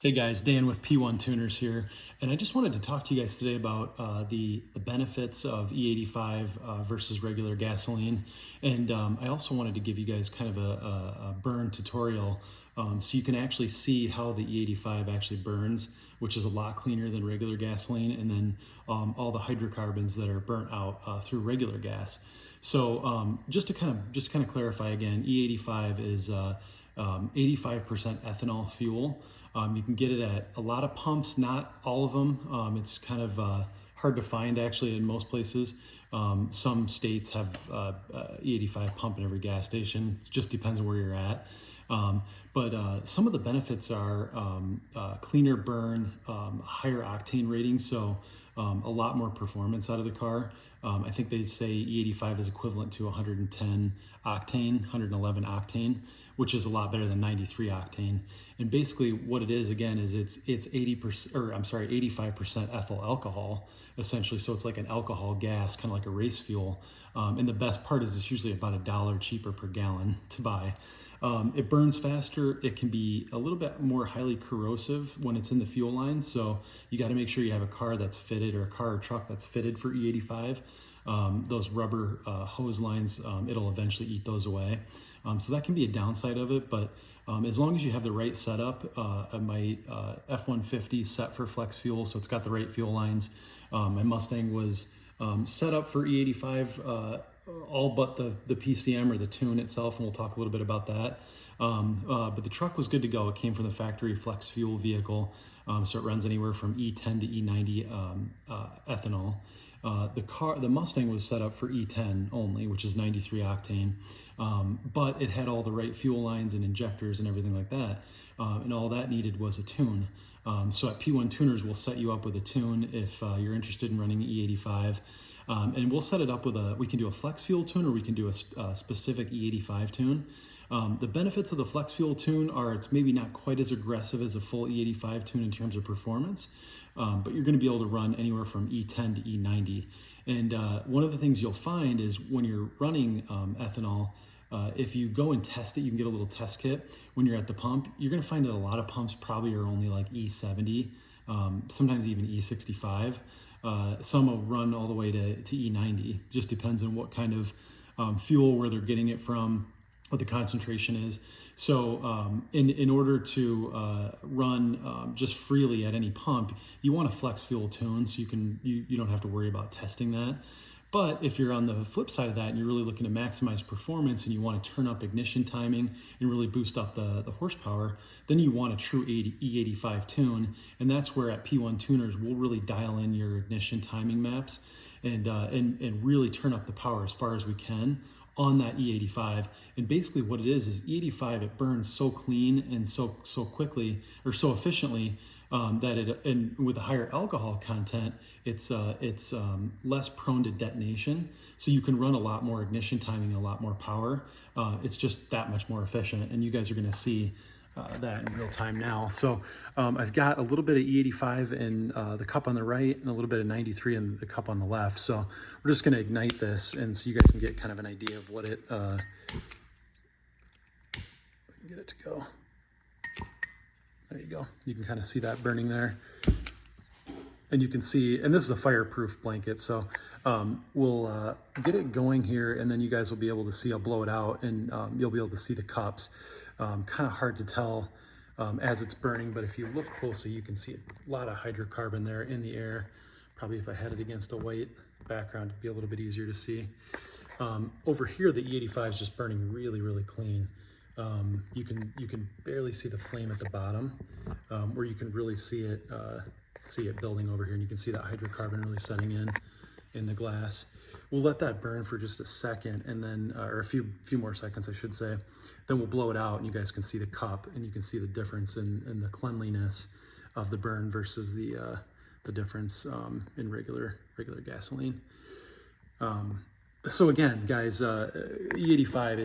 Hey guys, Dan with P1 Tuners here, and I just wanted to talk to you guys today about the benefits of E85 versus regular gasoline, and I also wanted to give you guys kind of a burn tutorial so you can actually see how the E85 actually burns, which is a lot cleaner than regular gasoline, and then all the hydrocarbons that are burnt out through regular gas. So just to kind of clarify again, E85 is 85% ethanol fuel. You can get it at a lot of pumps, not all of them. It's kind of hard to find actually in most places. Some states have E85 pump in every gas station. It just depends on where you're at. But some of the benefits are cleaner burn, higher octane rating, so a lot more performance out of the car. I think they say E85 is equivalent to 110 octane, 111 octane, which is a lot better than 93 octane. And basically what it is, again, is it's 80%, or I'm sorry, 85% ethyl alcohol, essentially. So it's like an alcohol gas, kind of like a race fuel. And the best part is it's usually about $1 cheaper per gallon to buy. It burns faster. It can be a little bit more highly corrosive when it's in the fuel lines. So you got to make sure you have a car that's fitted, or a car or truck that's fitted for E85. Those rubber hose lines, it'll eventually eat those away. So that can be a downside of it, but as long as you have the right setup, my F-150 set for flex fuel, so it's got the right fuel lines. My Mustang was set up for E85, all but the PCM or the tune itself, and we'll talk a little bit about that. But the truck was good to go. It came from the factory flex fuel vehicle, so it runs anywhere from E10 to E90 ethanol. The Mustang was set up for E10 only, which is 93 octane, but it had all the right fuel lines and injectors and everything like that, and all that needed was a tune. So at P1 Tuners, we'll set you up with a tune if you're interested in running E85. And we'll set it up with we can do a flex fuel tune, or we can do a specific E85 tune. The benefits of the flex fuel tune are it's maybe not quite as aggressive as a full E85 tune in terms of performance, but you're going to be able to run anywhere from E10 to E90. And one of the things you'll find is when you're running ethanol, if you go and test it, you can get a little test kit when you're at the pump. You're going to find that a lot of pumps probably are only like E70, sometimes even E65. Some will run all the way to E90. Just depends on what kind of fuel, where they're getting it from, what the concentration is. So in order to run just freely at any pump, you want a flex fuel tune, so you don't have to worry about testing that. But if you're on the flip side of that and you're really looking to maximize performance and you want to turn up ignition timing and really boost up the horsepower, then you want a true E85 tune. And that's where at P1 Tuners, we'll really dial in your ignition timing maps and really turn up the power as far as we can on that E85. And basically what it is E85, it burns so clean and so quickly, or so efficiently, that and with a higher alcohol content, it's less prone to detonation. So you can run a lot more ignition timing and a lot more power. It's just that much more efficient, and you guys are going to see that in real time now. So I've got a little bit of E85 in the cup on the right and a little bit of 93 in the cup on the left. So we're just going to ignite this, and so you guys can get kind of an idea of what it get it to go. There you go. You can kind of see that burning there. And you can see, and this is a fireproof blanket, so we'll get it going here, and then you guys will be able to see, I'll blow it out, and you'll be able to see the cups. Kind of hard to tell as it's burning, but if you look closely, you can see a lot of hydrocarbon there in the air. Probably if I had it against a white background, it'd be a little bit easier to see. Over here, the E85 is just burning really, really clean. You can barely see the flame at the bottom, where you can really see it building over here, and you can see that hydrocarbon really setting in the glass. We'll let that burn for just a second, and then or a few more seconds, I should say. Then we'll blow it out, and you guys can see the cup, and you can see the difference in the cleanliness of the burn versus the difference in regular gasoline. So again, guys, E85,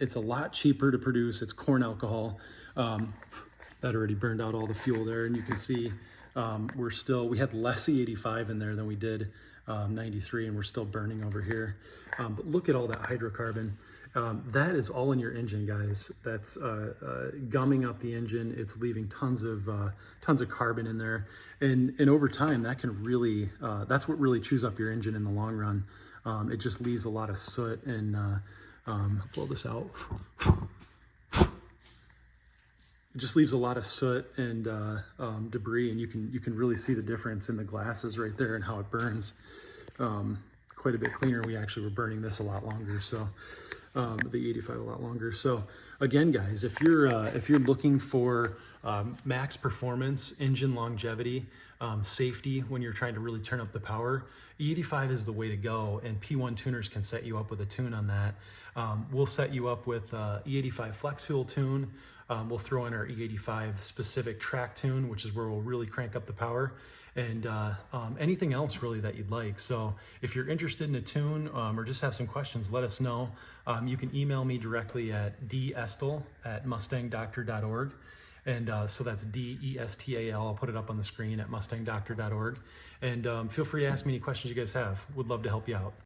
it's a lot cheaper to produce. It's corn alcohol that already burned out all the fuel there, and you can see we had less E85 in there than we did 93, and we're still burning over here. But look at all that hydrocarbon. That is all in your engine, guys. That's gumming up the engine. It's leaving tons of carbon in there, and over time that can really that's what really chews up your engine in the long run. It just leaves a lot of soot and blow this out. It just leaves a lot of soot and debris, and you can really see the difference in the glasses right there and how it burns. Quite a bit cleaner. We actually were burning this a lot longer, so the E85 a lot longer. So again, guys, if you're looking for max performance, engine longevity, safety when you're trying to really turn up the power, E85 is the way to go, and P1 tuners can set you up with a tune on that. We'll set you up with E85 flex fuel tune. We'll throw in our E85 specific track tune, which is where we'll really crank up the power, and anything else really that you'd like. So if you're interested in a tune or just have some questions, let us know. You can email me directly at destal@mustangdoctor.org. And so that's DESTAL. I'll put it up on the screen at mustangdoctor.org. And feel free to ask me any questions you guys have. Would love to help you out.